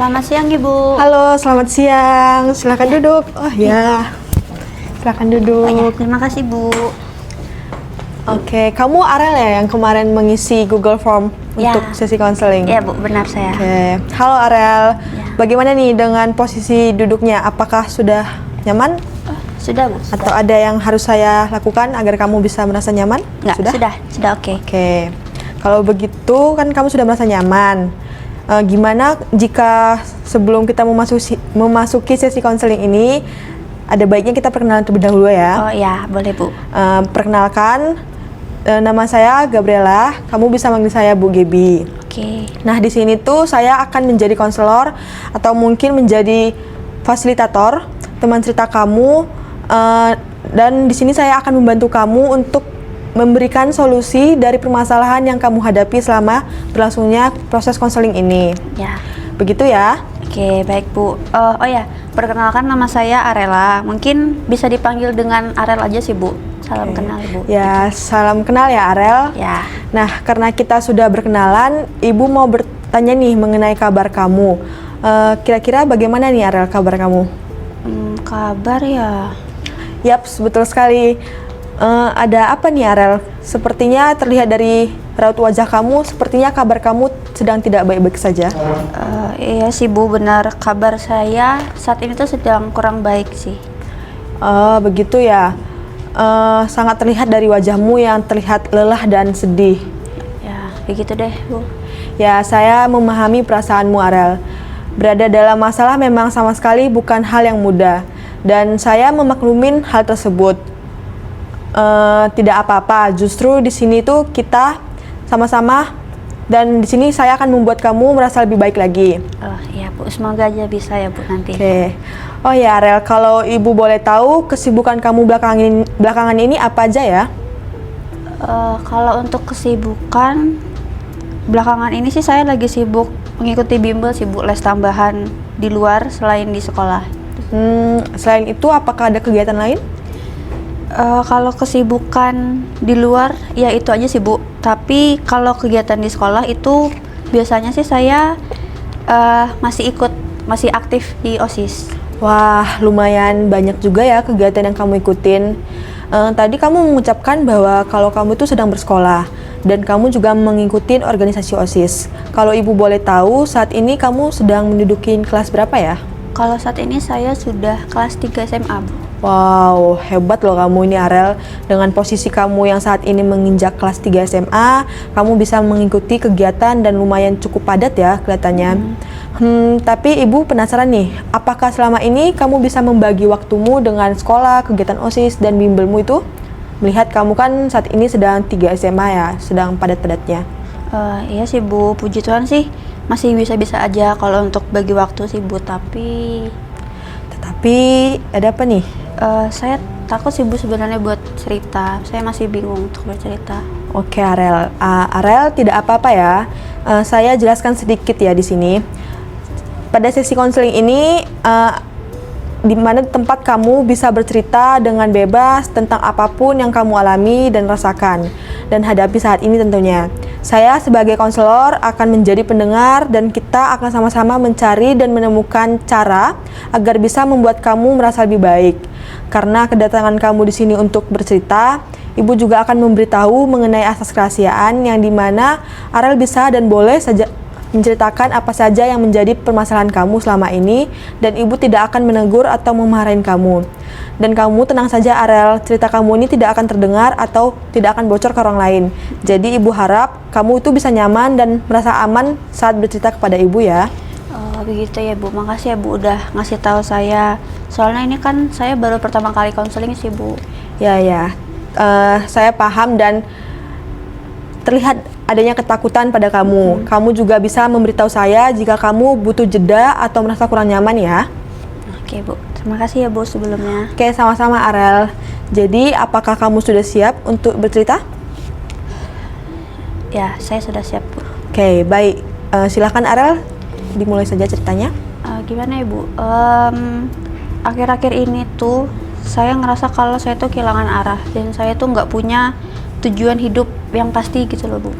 Selamat siang, Ibu. Halo, selamat siang. Silakan duduk. Oh ya, silakan duduk. Oh, ya, terima kasih, Bu. Oke, kamu Arel ya yang kemarin mengisi Google Form Ya. untuk sesi konseling? Ya, Bu, benar saya. Oke, halo Arel. Ya. Bagaimana nih dengan posisi duduknya? Apakah sudah nyaman? Sudah, Bu. Atau ada yang harus saya lakukan agar kamu bisa merasa nyaman? Enggak, sudah oke. Oke, kalau begitu kan kamu sudah merasa nyaman. Gimana jika sebelum kita memasuki sesi konseling ini, ada baiknya kita perkenalan terlebih dahulu ya. Oh ya, boleh, Bu. Perkenalkan, nama saya Gabriela. Kamu bisa manggil saya Bu Gebi. Oke. Nah, di sini tuh saya akan menjadi konselor atau mungkin menjadi fasilitator teman cerita kamu. Dan di sini saya akan membantu kamu untuk memberikan solusi dari permasalahan yang kamu hadapi selama berlangsungnya proses konseling ini. Ya. Begitu ya? Oke, baik, Bu. Oh ya, perkenalkan nama saya Arela. Mungkin bisa dipanggil dengan Arel aja sih, Bu. Salam kenal, Bu. Ya, salam kenal ya Arel. Ya. Nah, karena kita sudah berkenalan, Ibu mau bertanya nih mengenai kabar kamu. Kira-kira bagaimana nih Arel kabar kamu? Kabar ya. Yap, betul sekali. Ada apa nih Arel? Sepertinya terlihat dari raut wajah kamu, sepertinya kabar kamu sedang tidak baik-baik saja. Iya sih, Bu, benar. Kabar saya saat ini tuh sedang kurang baik sih. Begitu ya. Sangat terlihat dari wajahmu yang terlihat lelah dan sedih. Ya, begitu deh, Bu. Ya, saya memahami perasaanmu Arel. Berada dalam masalah memang sama sekali bukan hal yang mudah. Dan saya memaklumin hal tersebut. Tidak apa-apa, justru di sini tuh kita sama-sama dan di sini saya akan membuat kamu merasa lebih baik lagi. Oh ya, Bu, semoga aja bisa ya, Bu, nanti. Oke. Oh ya Arel, kalau Ibu boleh tahu kesibukan kamu belakangan ini apa aja ya? Kalau untuk kesibukan belakangan ini sih saya lagi sibuk mengikuti bimbel sih, Bu, les tambahan di luar selain di sekolah. Selain itu apakah ada kegiatan lain? Kalau kesibukan di luar ya itu aja sih, Bu. Tapi kalau kegiatan di sekolah itu biasanya sih saya masih aktif di OSIS. Wah, lumayan banyak juga ya kegiatan yang kamu ikutin. Tadi kamu mengucapkan bahwa kalau kamu itu sedang bersekolah dan kamu juga mengikuti organisasi OSIS. Kalau Ibu boleh tahu, saat ini kamu sedang menduduki kelas berapa ya? Kalau saat ini saya sudah kelas 3 SMA, Bu. Wow, hebat loh kamu ini Arel. Dengan posisi kamu yang saat ini menginjak kelas 3 SMA, kamu bisa mengikuti kegiatan dan lumayan cukup padat ya kelihatannya. Tapi Ibu penasaran nih, apakah selama ini kamu bisa membagi waktumu dengan sekolah, kegiatan OSIS, dan bimbelmu itu? Melihat kamu kan saat ini sedang 3 SMA ya, sedang padat-padatnya. Iya sih, Bu, puji Tuhan sih masih bisa-bisa aja kalau untuk bagi waktu sih, Bu. Tetapi ada apa nih? Saya takut sih, Bu, sebenarnya buat cerita. Saya masih bingung untuk bercerita. Oke Arel, Arel tidak apa-apa ya. Saya jelaskan sedikit ya di sini. Pada sesi konseling ini, di mana tempat kamu bisa bercerita dengan bebas tentang apapun yang kamu alami dan rasakan dan hadapi saat ini tentunya. Saya sebagai konselor akan menjadi pendengar dan kita akan sama-sama mencari dan menemukan cara agar bisa membuat kamu merasa lebih baik. Karena kedatangan kamu di sini untuk bercerita, Ibu juga akan memberitahu mengenai asas kerahasiaan yang dimana Arel bisa dan boleh saja menceritakan apa saja yang menjadi permasalahan kamu selama ini dan Ibu tidak akan menegur atau memarahin kamu. Dan kamu tenang saja Arel, cerita kamu ini tidak akan terdengar atau tidak akan bocor ke orang lain. Jadi Ibu harap kamu itu bisa nyaman dan merasa aman saat bercerita kepada Ibu ya. Oh, begitu ya, Bu. Makasih ya, Bu, udah ngasih tahu saya. Soalnya ini kan saya baru pertama kali konseling sih, Bu. Ya. Saya paham dan terlihat adanya ketakutan pada kamu. Kamu juga bisa memberitahu saya jika kamu butuh jeda atau merasa kurang nyaman ya. Oke, Bu. Terima kasih ya, Bu, sebelumnya. Oke, sama-sama Arel. Jadi, apakah kamu sudah siap untuk bercerita? Ya, saya sudah siap, Bu. Oke, baik. Silakan Arel, dimulai saja ceritanya. Gimana ya, Bu? Akhir-akhir ini tuh saya ngerasa kalau saya tuh kehilangan arah dan saya tuh nggak punya tujuan hidup yang pasti gitu loh, Bu.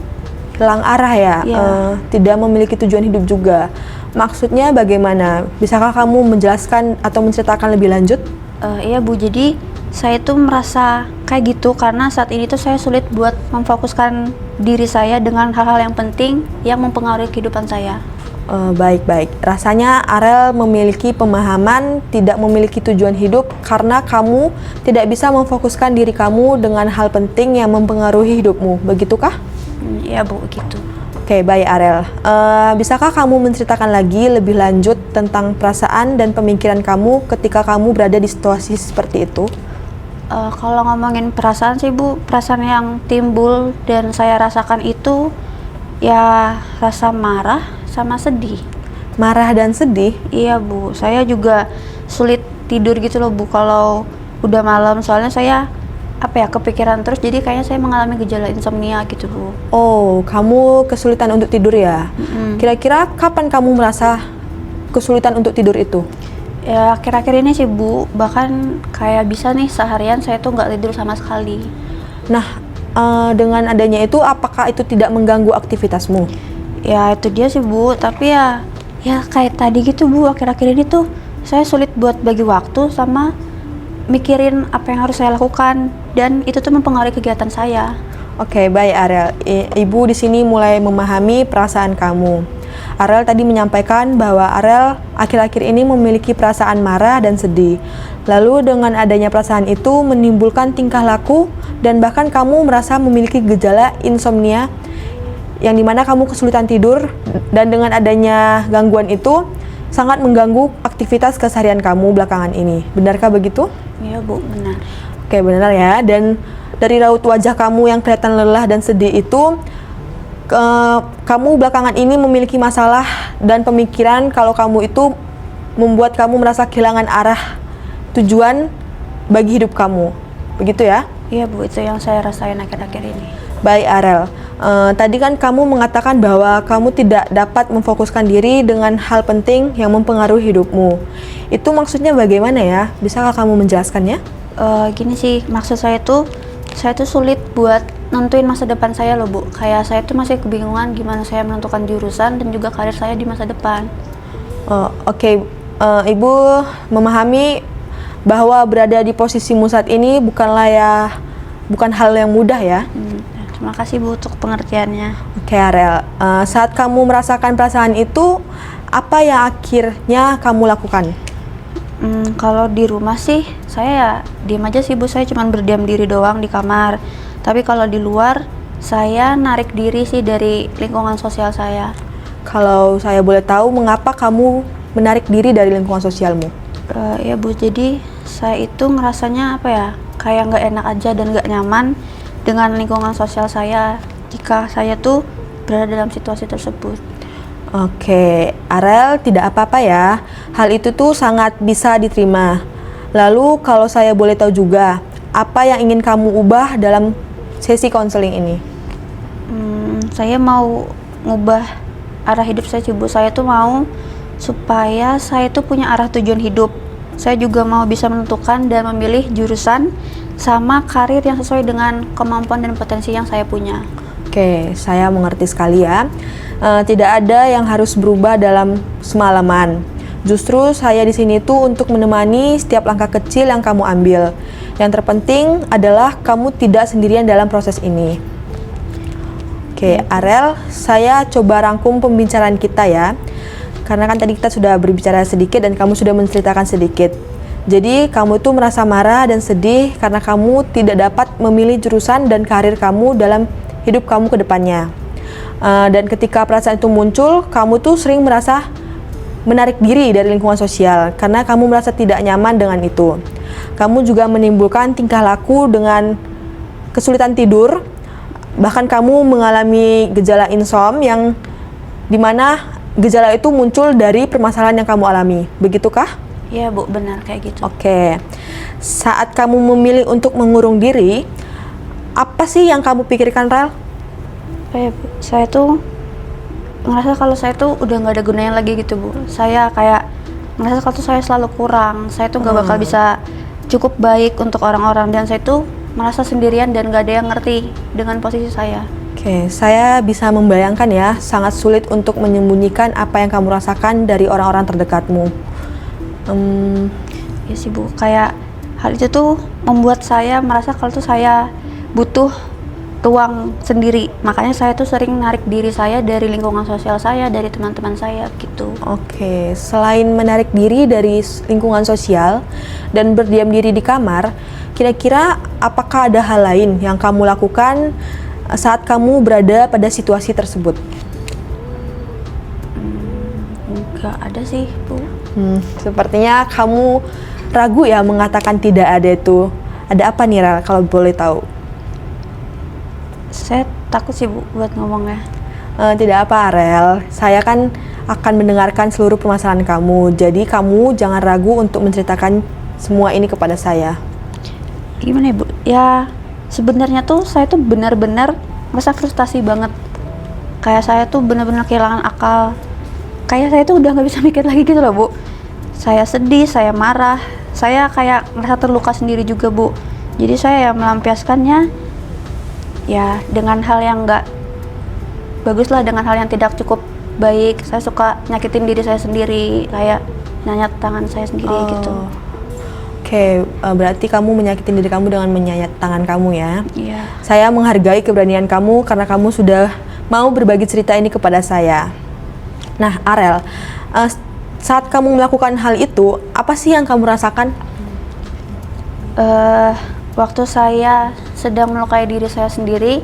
Hilang arah ya? Iya. Tidak memiliki tujuan hidup juga. Maksudnya bagaimana? Bisakah kamu menjelaskan atau menceritakan lebih lanjut? Iya Bu, jadi saya tuh merasa kayak gitu karena saat ini tuh saya sulit buat memfokuskan diri saya dengan hal-hal yang penting yang mempengaruhi kehidupan saya. Baik-baik. Rasanya Arel memiliki pemahaman tidak memiliki tujuan hidup karena kamu tidak bisa memfokuskan diri kamu dengan hal penting yang mempengaruhi hidupmu. Begitukah? Iya Bu, gitu. Oke, baik Arel. Bisakah kamu menceritakan lagi lebih lanjut tentang perasaan dan pemikiran kamu ketika kamu berada di situasi seperti itu? Kalau ngomongin perasaan sih Bu, perasaan yang timbul dan saya rasakan itu ya rasa marah sama sedih. Marah dan sedih? Iya Bu, saya juga sulit tidur gitu loh Bu kalau udah malam, soalnya saya kepikiran terus, jadi kayaknya saya mengalami gejala insomnia gitu Bu. Oh, kamu kesulitan untuk tidur ya? Kira-kira kapan kamu merasa kesulitan untuk tidur itu? Ya akhir-akhir ini sih Bu, bahkan kayak bisa nih seharian saya tuh nggak tidur sama sekali. Nah, dengan adanya itu, apakah itu tidak mengganggu aktivitasmu? Ya itu dia sih Bu, tapi ya kayak tadi gitu Bu, akhir-akhir ini tuh saya sulit buat bagi waktu sama mikirin apa yang harus saya lakukan, dan itu tuh mempengaruhi kegiatan saya. Oke, baik Arel. Ibu di sini mulai memahami perasaan kamu. Arel tadi menyampaikan bahwa Arel akhir-akhir ini memiliki perasaan marah dan sedih. Lalu dengan adanya perasaan itu menimbulkan tingkah laku dan bahkan kamu merasa memiliki gejala insomnia yang dimana kamu kesulitan tidur, dan dengan adanya gangguan itu sangat mengganggu aktivitas keseharian kamu belakangan ini. Benarkah begitu? Iya Bu, benar. Oke, benar ya. Dan dari raut wajah kamu yang kelihatan lelah dan sedih itu, kamu belakangan ini memiliki masalah dan pemikiran kalau kamu itu membuat kamu merasa kehilangan arah tujuan bagi hidup kamu. Begitu ya? Iya Bu, itu yang saya rasain akhir-akhir ini. Baik Arel, tadi kan kamu mengatakan bahwa kamu tidak dapat memfokuskan diri dengan hal penting yang mempengaruhi hidupmu. Itu maksudnya bagaimana ya? Bisakah kamu menjelaskannya? Gini sih, maksud saya tuh sulit buat nentuin masa depan saya loh Bu. Kayak saya tuh masih kebingungan gimana saya menentukan jurusan dan juga karir saya di masa depan. Oke, Ibu memahami bahwa berada di posisimu saat ini bukan hal yang mudah ya. Terima kasih Bu untuk pengertiannya. Oke Arel, saat kamu merasakan perasaan itu, apa yang akhirnya kamu lakukan? Kalau di rumah sih saya ya diam aja sih Bu, saya cuma berdiam diri doang di kamar. Tapi kalau di luar saya narik diri sih dari lingkungan sosial saya. Kalau saya boleh tahu, mengapa kamu menarik diri dari lingkungan sosialmu? Ya Bu, jadi saya itu ngerasanya kayak nggak enak aja dan nggak nyaman dengan lingkungan sosial saya jika saya tuh berada dalam situasi tersebut. Oke, Arel, tidak apa-apa ya. Hal itu tuh sangat bisa diterima. Lalu kalau saya boleh tahu juga, apa yang ingin kamu ubah dalam sesi konseling ini? Saya mau ngubah arah hidup saya sih Bu. Saya tuh mau supaya saya tuh punya arah tujuan hidup. Saya juga mau bisa menentukan dan memilih jurusan sama karir yang sesuai dengan kemampuan dan potensi yang saya punya. Oke, saya mengerti sekali ya. Tidak ada yang harus berubah dalam semalaman. Justru saya di sini tuh untuk menemani setiap langkah kecil yang kamu ambil. Yang terpenting adalah kamu tidak sendirian dalam proses ini. Oke, Arel, saya coba rangkum pembicaraan kita ya. Karena kan tadi kita sudah berbicara sedikit dan kamu sudah menceritakan sedikit. Jadi kamu tuh merasa marah dan sedih karena kamu tidak dapat memilih jurusan dan karir kamu dalam hidup kamu ke depannya. Dan ketika perasaan itu muncul, kamu tuh sering merasa menarik diri dari lingkungan sosial karena kamu merasa tidak nyaman dengan itu. Kamu juga menimbulkan tingkah laku dengan kesulitan tidur, bahkan kamu mengalami gejala insom yang dimana gejala itu muncul dari permasalahan yang kamu alami. Begitukah? Iya Bu, benar kayak gitu. Oke. Saat kamu memilih untuk mengurung diri, apa sih yang kamu pikirkan, Rel? Saya tuh ngerasa kalau saya tuh udah nggak ada gunanya lagi gitu Bu. Saya kayak ngerasa kalau tuh saya selalu kurang. Saya tuh nggak bakal bisa cukup baik untuk orang-orang, dan saya tuh merasa sendirian dan nggak ada yang ngerti dengan posisi saya. Oke, saya bisa membayangkan ya, sangat sulit untuk menyembunyikan apa yang kamu rasakan dari orang-orang terdekatmu. Ya sih Bu, kayak hal itu tuh membuat saya merasa kalau tuh saya butuh ruang sendiri. Makanya saya tuh sering narik diri saya dari lingkungan sosial saya, dari teman-teman saya gitu. Oke, selain menarik diri dari lingkungan sosial dan berdiam diri di kamar, kira-kira apakah ada hal lain yang kamu lakukan saat kamu berada pada situasi tersebut? Enggak ada sih Bu. Sepertinya kamu ragu ya mengatakan tidak ada itu. Ada apa nih, Rel, kalau boleh tahu? Saya takut sih Bu buat ngomongnya. Tidak apa, Rel. Saya kan akan mendengarkan seluruh permasalahan kamu. Jadi kamu jangan ragu untuk menceritakan semua ini kepada saya. Gimana ya Bu? Ya sebenarnya tuh saya tuh benar-benar merasa frustasi banget. Kayak saya tuh benar-benar kehilangan akal. Kayak saya tuh udah nggak bisa mikir lagi gitu loh Bu. Saya sedih, saya marah, saya kayak merasa terluka sendiri juga Bu. Jadi saya ya melampiaskannya ya dengan hal yang nggak bagus lah, dengan hal yang tidak cukup baik. Saya suka nyakitin diri saya sendiri, kayak nyayat tangan saya sendiri gitu. Oke, berarti kamu menyakitin diri kamu dengan menyayat tangan kamu ya. Iya. Saya menghargai keberanian kamu karena kamu sudah mau berbagi cerita ini kepada saya. Nah, Arel, saat kamu melakukan hal itu, apa sih yang kamu rasakan? Waktu saya sedang melukai diri saya sendiri,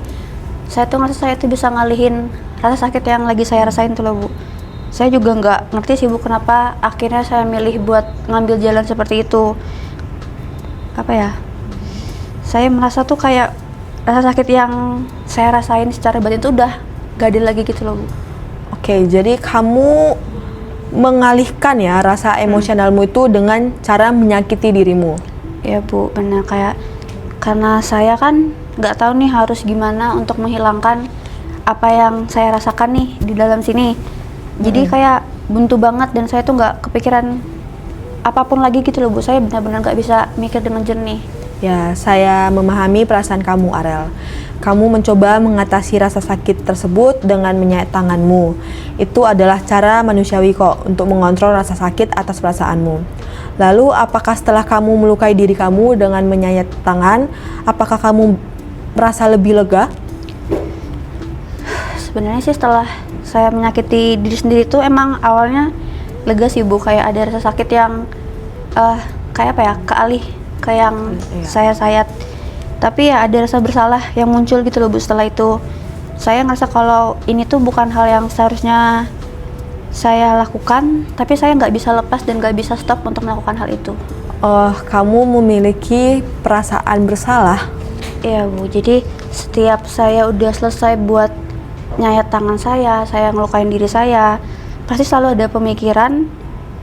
saya tuh ngerasa saya tuh bisa ngalihin rasa sakit yang lagi saya rasain tuh loh Bu. Saya juga nggak ngerti sih Bu kenapa akhirnya saya milih buat ngambil jalan seperti itu. Apa ya, saya merasa tuh kayak rasa sakit yang saya rasain secara batin tuh udah gak ada lagi gitu loh Bu. Oke, jadi kamu mengalihkan ya rasa emosionalmu itu dengan cara menyakiti dirimu. Ya Bu, benar. Kayak karena saya kan nggak tahu nih harus gimana untuk menghilangkan apa yang saya rasakan nih di dalam sini. Jadi kayak buntu banget dan saya tuh nggak kepikiran apapun lagi gitu loh Bu. Saya benar-benar nggak bisa mikir dengan jernih. Ya, saya memahami perasaan kamu, Arel. Kamu mencoba mengatasi rasa sakit tersebut dengan menyayat tanganmu. Itu adalah cara manusiawi kok untuk mengontrol rasa sakit atas perasaanmu. Lalu, apakah setelah kamu melukai diri kamu dengan menyayat tangan, apakah kamu merasa lebih lega? Sebenarnya sih setelah saya menyakiti diri sendiri tuh emang awalnya lega sih Bu. Kayak ada rasa sakit yang kayak apa ya, kealih ke yang saya sayat. Tapi ya ada rasa bersalah yang muncul gitu loh Bu. Setelah itu saya ngerasa kalau ini tuh bukan hal yang seharusnya saya lakukan, tapi saya nggak bisa lepas dan nggak bisa stop untuk melakukan hal itu. Oh, kamu memiliki perasaan bersalah? Iya Bu, jadi setiap saya udah selesai buat nyayat tangan saya ngelukain diri saya, pasti selalu ada pemikiran,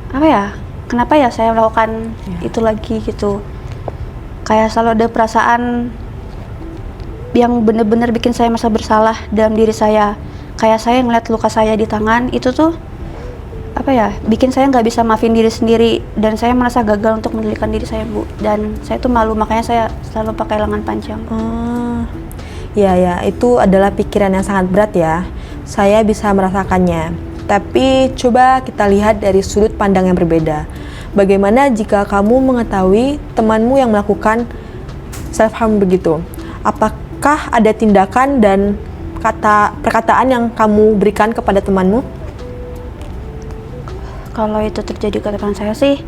apa ya, kenapa ya saya melakukan itu lagi gitu. Kayak selalu ada perasaan yang bener-bener bikin saya merasa bersalah dalam diri saya. Kayak saya ngeliat luka saya di tangan, itu tuh apa ya, bikin saya nggak bisa maafin diri sendiri. Dan saya merasa gagal untuk mendirikan diri saya Bu. Dan saya tuh malu, makanya saya selalu pakai lengan panjang. Ya, itu adalah pikiran yang sangat berat ya. Saya bisa merasakannya. Tapi coba kita lihat dari sudut pandang yang berbeda. Bagaimana jika kamu mengetahui temanmu yang melakukan self-harm begitu? Apakah ada tindakan dan perkataan yang kamu berikan kepada temanmu? Kalau itu terjadi ke teman saya sih,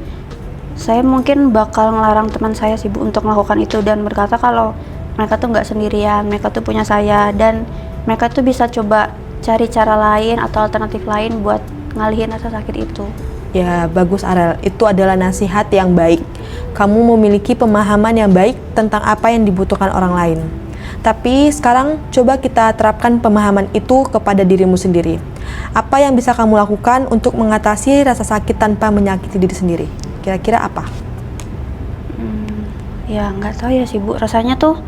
saya mungkin bakal ngelarang teman saya sih Bu untuk melakukan itu dan berkata kalau mereka tuh nggak sendirian, mereka tuh punya saya dan mereka tuh bisa coba cari cara lain atau alternatif lain buat ngalihin rasa sakit itu. Ya, bagus Arel. Itu adalah nasihat yang baik. Kamu memiliki pemahaman yang baik tentang apa yang dibutuhkan orang lain. Tapi sekarang coba kita terapkan pemahaman itu kepada dirimu sendiri. Apa yang bisa kamu lakukan untuk mengatasi rasa sakit tanpa menyakiti diri sendiri? Kira-kira apa? Ya nggak tahu ya sih Bu. Rasanya tuh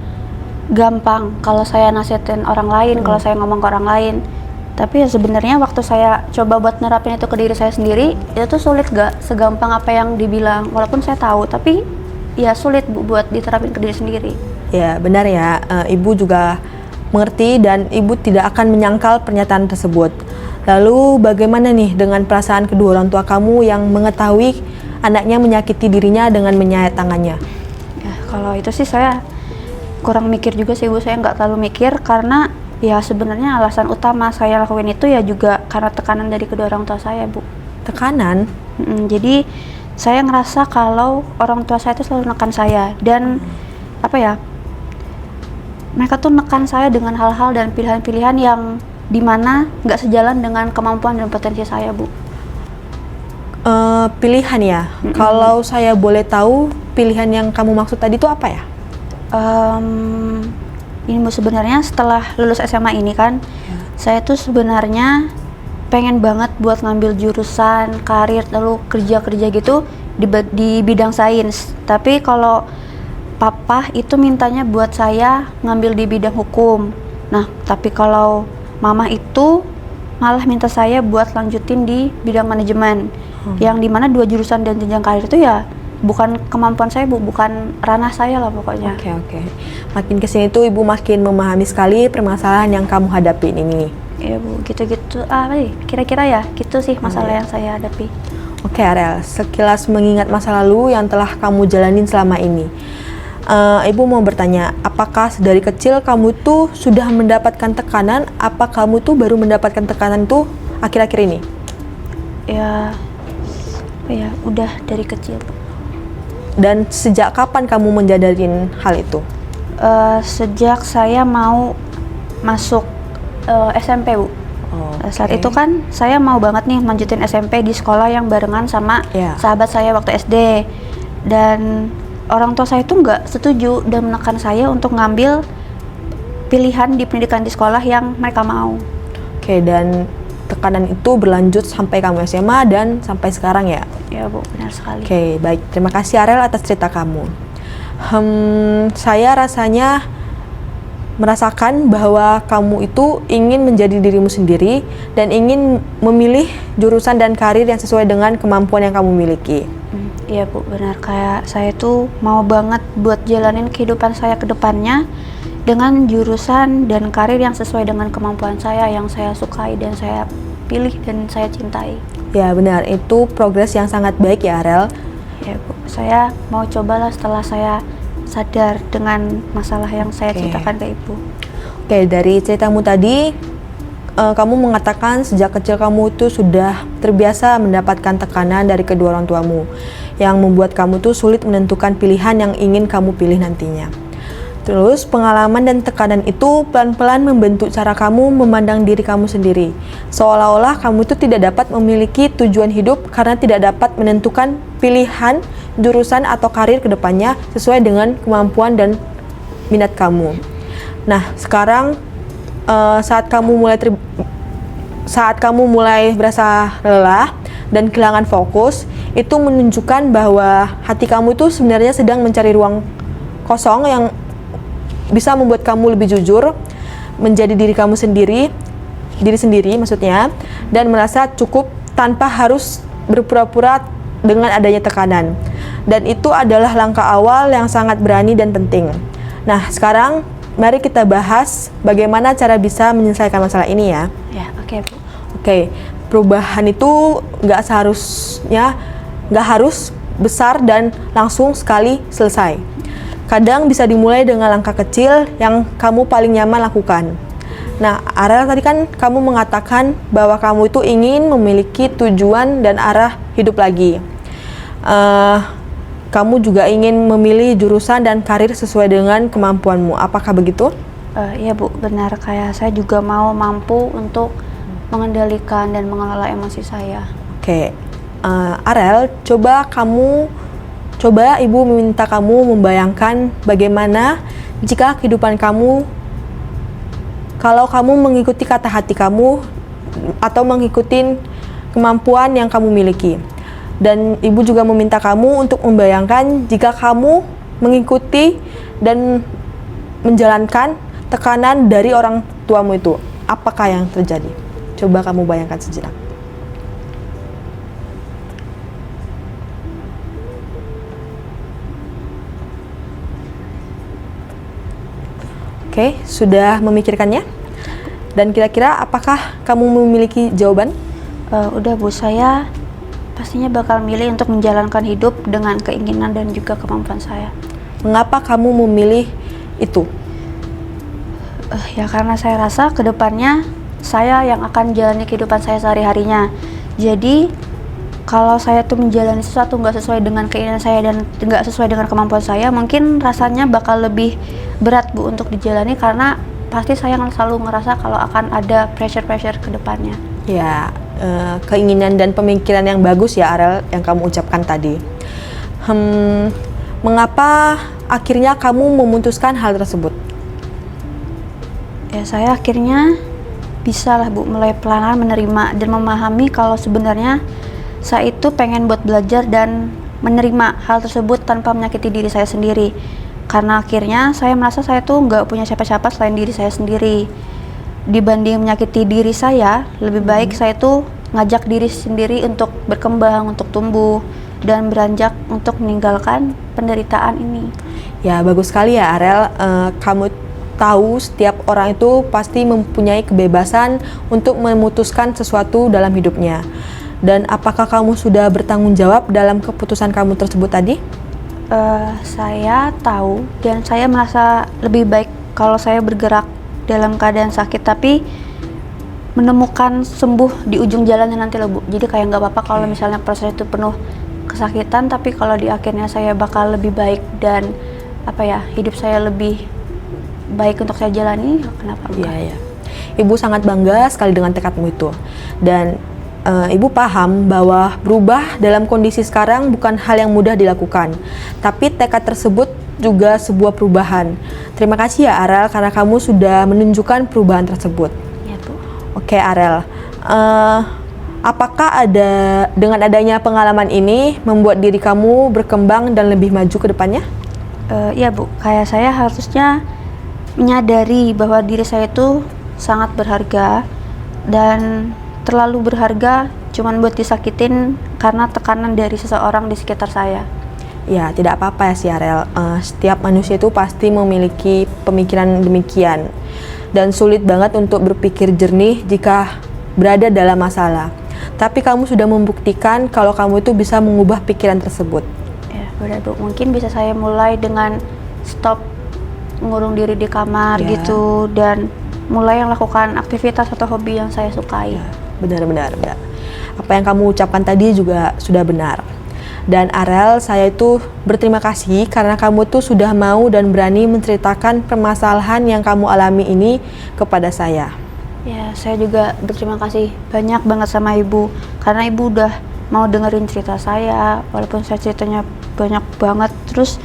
gampang kalau saya nasihatin orang lain, kalau saya ngomong ke orang lain. Tapi ya sebenarnya waktu saya coba buat nerapin itu ke diri saya sendiri, itu tuh sulit, gak segampang apa yang dibilang. Walaupun saya tahu, tapi ya sulit Bu buat diterapin ke diri sendiri. Ya, benar ya. Ibu juga mengerti dan ibu tidak akan menyangkal pernyataan tersebut. Lalu bagaimana nih dengan perasaan kedua orang tua kamu yang mengetahui anaknya menyakiti dirinya dengan menyayat tangannya? Ya, kalau itu sih saya kurang mikir juga sih Bu, saya nggak terlalu mikir karena ya sebenarnya alasan utama saya lakuin itu ya juga karena tekanan dari kedua orang tua saya Bu. Tekanan? Jadi saya ngerasa kalau orang tua saya itu selalu nekan saya dan apa ya, mereka tuh nekan saya dengan hal-hal dan pilihan-pilihan yang dimana nggak sejalan dengan kemampuan dan potensi saya Bu. Pilihan ya? Kalau saya boleh tahu pilihan yang kamu maksud tadi itu apa ya? Ini Bu, sebenarnya setelah lulus SMA ini kan saya tuh sebenarnya pengen banget buat ngambil jurusan karir lalu kerja gitu di bidang sains, tapi kalau papa itu mintanya buat saya ngambil di bidang hukum. Nah, tapi kalau mama itu malah minta saya buat lanjutin di bidang manajemen, yang dimana dua jurusan dan jenjang karir itu ya bukan kemampuan saya Bu, bukan ranah saya lah pokoknya. Oke. Makin kesini tuh ibu makin memahami sekali permasalahan yang kamu hadapin ini. Iya Bu, gitu-gitu. Kira-kira ya gitu sih masalah yang saya hadapi. Oke Arel, sekilas mengingat masa lalu yang telah kamu jalanin selama ini, ibu mau bertanya, apakah dari kecil kamu tuh sudah mendapatkan tekanan? Apa kamu tuh baru mendapatkan tekanan tuh akhir-akhir ini? Ya, udah dari kecil. Dan sejak kapan kamu menjadarin hal itu? Sejak saya mau masuk SMP Bu. Saat itu kan saya mau banget nih lanjutin SMP di sekolah yang barengan sama sahabat saya waktu SD, dan orang tua saya tuh nggak setuju dan menekan saya untuk ngambil pilihan di pendidikan di sekolah yang mereka mau. Oke, dan tekanan itu berlanjut sampai kamu SMA dan sampai sekarang ya? Ya Bu, benar sekali. Oke, baik. Terima kasih Arel atas cerita kamu. Saya rasanya merasakan bahwa kamu itu ingin menjadi dirimu sendiri dan ingin memilih jurusan dan karir yang sesuai dengan kemampuan yang kamu miliki. Iya Bu, benar. Kayak saya tuh mau banget buat jalanin kehidupan saya ke depannya dengan jurusan dan karir yang sesuai dengan kemampuan saya, yang saya sukai dan saya pilih dan saya cintai. Ya benar, itu progres yang sangat baik ya Arel. Ya Bu, saya mau cobalah setelah saya sadar dengan masalah yang saya ceritakan ke Ibu. Oke, dari ceritamu tadi, kamu mengatakan sejak kecil kamu itu sudah terbiasa mendapatkan tekanan dari kedua orang tuamu, yang membuat kamu tuh sulit menentukan pilihan yang ingin kamu pilih nantinya. Terus pengalaman dan tekanan itu pelan-pelan membentuk cara kamu memandang diri kamu sendiri. Seolah-olah kamu itu tidak dapat memiliki tujuan hidup karena tidak dapat menentukan pilihan, jurusan atau karir kedepannya sesuai dengan kemampuan dan minat kamu. Nah, sekarang saat kamu mulai berasa lelah dan kehilangan fokus, itu menunjukkan bahwa hati kamu itu sebenarnya sedang mencari ruang kosong yang bisa membuat kamu lebih jujur, menjadi diri sendiri maksudnya, dan merasa cukup tanpa harus berpura-pura dengan adanya tekanan. Dan itu adalah langkah awal yang sangat berani dan penting. Nah, sekarang mari kita bahas bagaimana cara bisa menyelesaikan masalah ini ya. Ya, oke Bu. Oke, perubahan itu nggak harus besar dan langsung sekali selesai. Kadang bisa dimulai dengan langkah kecil yang kamu paling nyaman lakukan. Nah, Arel tadi kan kamu mengatakan bahwa kamu itu ingin memiliki tujuan dan arah hidup lagi. Kamu juga ingin memilih jurusan dan karir sesuai dengan kemampuanmu. Apakah begitu? Iya Bu, benar. Kayak saya juga mau mampu untuk mengendalikan dan mengelola emosi saya. Oke, Arel, coba ibu meminta kamu membayangkan bagaimana jika kehidupan kamu, kalau kamu mengikuti kata hati kamu atau mengikuti kemampuan yang kamu miliki. Dan ibu juga meminta kamu untuk membayangkan jika kamu mengikuti dan menjalankan tekanan dari orang tuamu itu, apakah yang terjadi? Coba kamu bayangkan sejenak. Oke, sudah memikirkannya? Dan kira-kira apakah kamu memiliki jawaban? Udah Bu, saya pastinya bakal milih untuk menjalankan hidup dengan keinginan dan juga kemampuan saya. Mengapa kamu memilih itu? Ya karena saya rasa kedepannya saya yang akan jalani kehidupan saya sehari-harinya. Jadi kalau saya tuh menjalani sesuatu nggak sesuai dengan keinginan saya dan nggak sesuai dengan kemampuan saya, mungkin rasanya bakal lebih berat Bu untuk dijalani, karena pasti saya selalu ngerasa kalau akan ada pressure ke depannya. Ya, keinginan dan pemikiran yang bagus ya Arel yang kamu ucapkan tadi. Mengapa akhirnya kamu memutuskan hal tersebut? Ya saya akhirnya bisa lah Bu mulai pelan-pelan menerima dan memahami kalau sebenarnya saya itu pengen buat belajar dan menerima hal tersebut tanpa menyakiti diri saya sendiri. Karena akhirnya saya merasa saya tuh nggak punya siapa-siapa selain diri saya sendiri. Dibanding menyakiti diri saya, lebih baik saya tuh ngajak diri sendiri untuk berkembang, untuk tumbuh, dan beranjak untuk meninggalkan penderitaan ini. Ya, bagus sekali ya Arel. Kamu tahu setiap orang itu pasti mempunyai kebebasan untuk memutuskan sesuatu dalam hidupnya. Dan apakah kamu sudah bertanggung jawab dalam keputusan kamu tersebut tadi? Saya tahu dan saya merasa lebih baik kalau saya bergerak dalam keadaan sakit, tapi menemukan sembuh di ujung jalannya nanti loh Bu. Jadi kayak nggak apa-apa kalau misalnya proses itu penuh kesakitan, tapi kalau di akhirnya saya bakal lebih baik dan hidup saya lebih baik untuk saya jalani, kenapa enggak? Iya. Ibu sangat bangga sekali dengan tekadmu itu. Dan Ibu paham bahwa berubah dalam kondisi sekarang bukan hal yang mudah dilakukan. Tapi tekad tersebut juga sebuah perubahan. Terima kasih ya Arel karena kamu sudah menunjukkan perubahan tersebut. Ya Bu. Oke Arel, apakah dengan adanya pengalaman ini membuat diri kamu berkembang dan lebih maju ke depannya? Ya Bu, kayak saya harusnya menyadari bahwa diri saya itu sangat berharga dan terlalu berharga cuman buat disakitin karena tekanan dari seseorang di sekitar saya. Ya, tidak apa-apa ya si Arel. Setiap manusia itu pasti memiliki pemikiran demikian. Dan sulit banget untuk berpikir jernih jika berada dalam masalah. Tapi kamu sudah membuktikan kalau kamu itu bisa mengubah pikiran tersebut. Ya, benar Bu. Mungkin bisa saya mulai dengan stop ngurung diri di kamar gitu, dan mulai lakukan aktivitas atau hobi yang saya sukai. Benar. Apa yang kamu ucapkan tadi juga sudah benar. Dan Arel, saya itu berterima kasih karena kamu tuh sudah mau dan berani menceritakan permasalahan yang kamu alami ini kepada saya. Ya, saya juga berterima kasih banyak banget sama Ibu, karena Ibu udah mau dengerin cerita saya, walaupun saya ceritanya banyak banget. Terus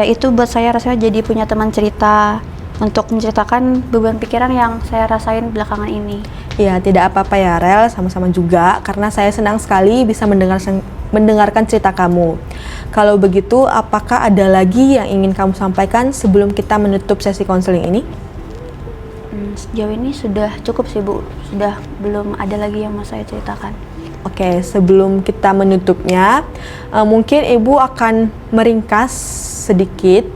itu buat saya rasanya jadi punya teman cerita untuk menceritakan beban pikiran yang saya rasain belakangan ini. Ya, tidak apa-apa ya Rel, sama-sama juga karena saya senang sekali bisa mendengarkan cerita kamu. Kalau begitu, apakah ada lagi yang ingin kamu sampaikan sebelum kita menutup sesi konseling ini? Sejauh ini sudah cukup sih Bu, sudah belum ada lagi yang mau saya ceritakan. Oke, sebelum kita menutupnya, mungkin Ibu akan meringkas sedikit.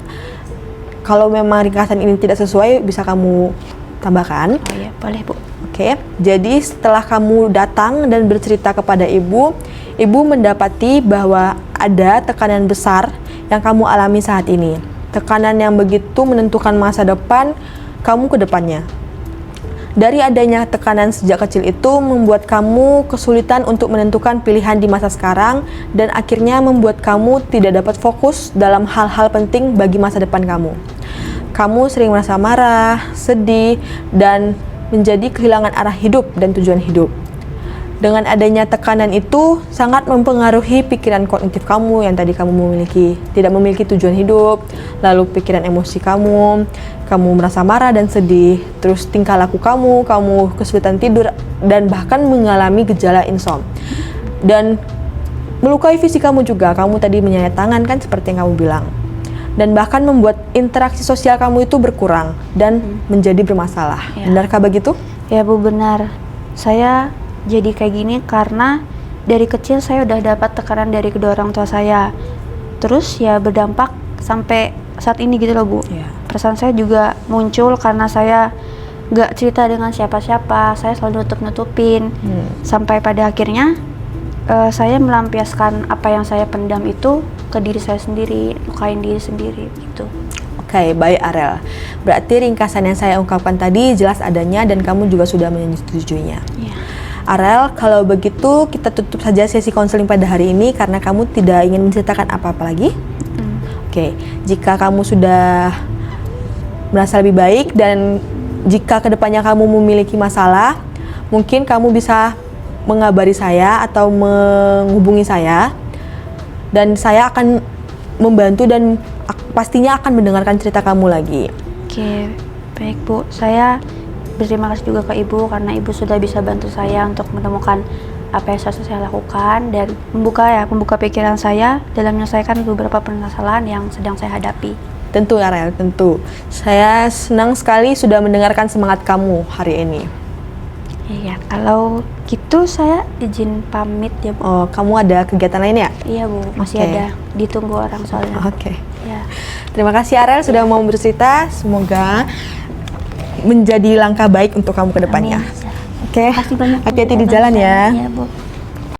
Kalau memang ringkasan ini tidak sesuai, bisa kamu tambahkan. Oh iya, boleh Bu. Oke, jadi setelah kamu datang dan bercerita kepada Ibu mendapati bahwa ada tekanan besar yang kamu alami saat ini. Tekanan yang begitu menentukan masa depan kamu ke depannya. Dari adanya tekanan sejak kecil itu membuat kamu kesulitan untuk menentukan pilihan di masa sekarang dan akhirnya membuat kamu tidak dapat fokus dalam hal-hal penting bagi masa depan kamu. Kamu sering merasa marah, sedih, dan menjadi kehilangan arah hidup dan tujuan hidup. Dengan adanya tekanan itu sangat mempengaruhi pikiran kognitif kamu yang tadi kamu tidak memiliki tujuan hidup, lalu pikiran emosi kamu merasa marah dan sedih, terus tingkah laku kamu kesulitan tidur dan bahkan mengalami gejala insomnia. Dan melukai fisik kamu juga, kamu tadi menyayat tangan kan seperti yang kamu bilang. Dan bahkan membuat interaksi sosial kamu itu berkurang dan menjadi bermasalah. Ya. Benarkah begitu? Ya Bu, benar. Saya jadi kayak gini karena dari kecil saya udah dapat tekanan dari kedua orang tua saya. Terus ya berdampak sampai saat ini gitu loh Bu. Ya. perasaan saya juga muncul karena saya nggak cerita dengan siapa-siapa, saya selalu nutup-nutupin. Sampai pada akhirnya saya melampiaskan apa yang saya pendam itu ke diri saya sendiri, lukain diri sendiri gitu. Oke, baik Arel. Berarti ringkasan yang saya ungkapkan tadi jelas adanya dan kamu juga sudah menyetujuinya. Iya. Arel, kalau begitu kita tutup saja sesi konseling pada hari ini karena kamu tidak ingin menceritakan apa-apa lagi. Oke, jika kamu sudah merasa lebih baik dan jika kedepannya kamu memiliki masalah, mungkin kamu bisa mengabari saya atau menghubungi saya dan saya akan membantu dan pastinya akan mendengarkan cerita kamu lagi. Oke, baik Bu. Saya berterima kasih juga ke Ibu karena Ibu sudah bisa bantu saya untuk menemukan apa yang harus saya lakukan dan membuka pikiran saya dalam menyelesaikan beberapa permasalahan yang sedang saya hadapi. Tentu Arel, tentu. Saya senang sekali sudah mendengarkan semangat kamu hari ini. Iya, kalau gitu saya izin pamit ya Bu. Oh, kamu ada kegiatan lain ya? Iya Bu, masih Oke. ada ditunggu orang soalnya. Oke. Ya. Terima kasih Arel sudah mau bercerita. Semoga menjadi langkah baik untuk kamu ke depannya. Amin. Oke. Makasih banyak Bu. Hati-hati di Udah jalan bantu ya. saya. Iya Bu.